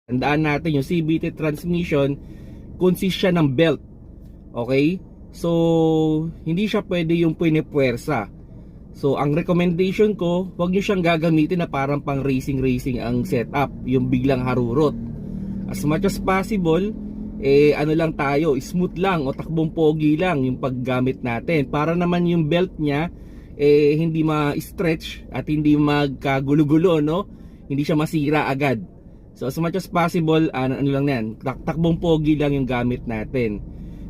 Tandaan natin yung CVT transmission consist siya ng belt. Okay? So, hindi siya pwede yung pinipuwersa. So, ang recommendation ko, huwag nyo siyang gagamitin na parang pang racing ang setup, yung biglang harurot. As much as possible, ano lang tayo, smooth lang o takbong pogi lang yung paggamit natin. Para naman yung belt niya, hindi ma-stretch at hindi magkagulo-gulo, no? Hindi siya masira agad. So as much as possible, ano lang yan, takbong pogi lang yung gamit natin.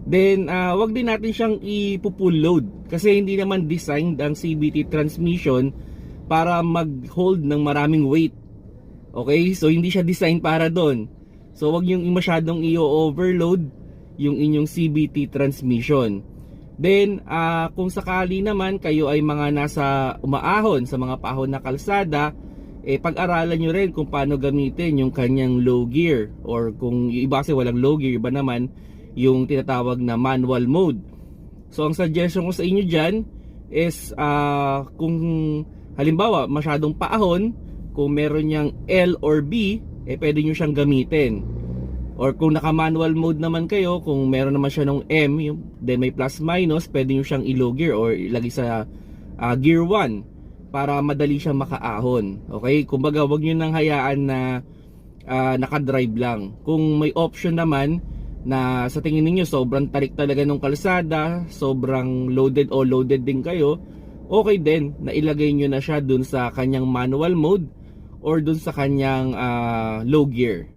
Then wag din natin siyang ipo-full load kasi hindi naman designed ang CVT transmission para mag-hold ng maraming weight. Okay? So hindi siya designed para doon. So wag yung masyadong i-overload yung inyong CVT transmission. Then kung sakali naman kayo ay mga nasa umaahon sa mga paahon na kalsada, pag-aralan nyo rin kung paano gamitin yung kanyang low gear, or kung yung iba kasi walang low gear, iba naman yung tinatawag na manual mode. So ang suggestion ko sa inyo dyan is kung halimbawa masyadong paahon, kung meron niyang L or B, pwede nyo siyang gamitin. Or kung naka manual mode naman kayo, kung meron naman siya ng M, then may plus minus, pwede nyo siyang i-low gear or ilagay sa gear 1 para madali siyang makaahon. Okay? Kumbaga, wag nyo nang hayaan na nakadrive lang. Kung may option naman na sa tingin niyo sobrang tarik talaga ng kalsada, sobrang loaded o loaded din kayo, okay din na ilagay nyo na siya dun sa kanyang manual mode or dun sa kanyang low gear.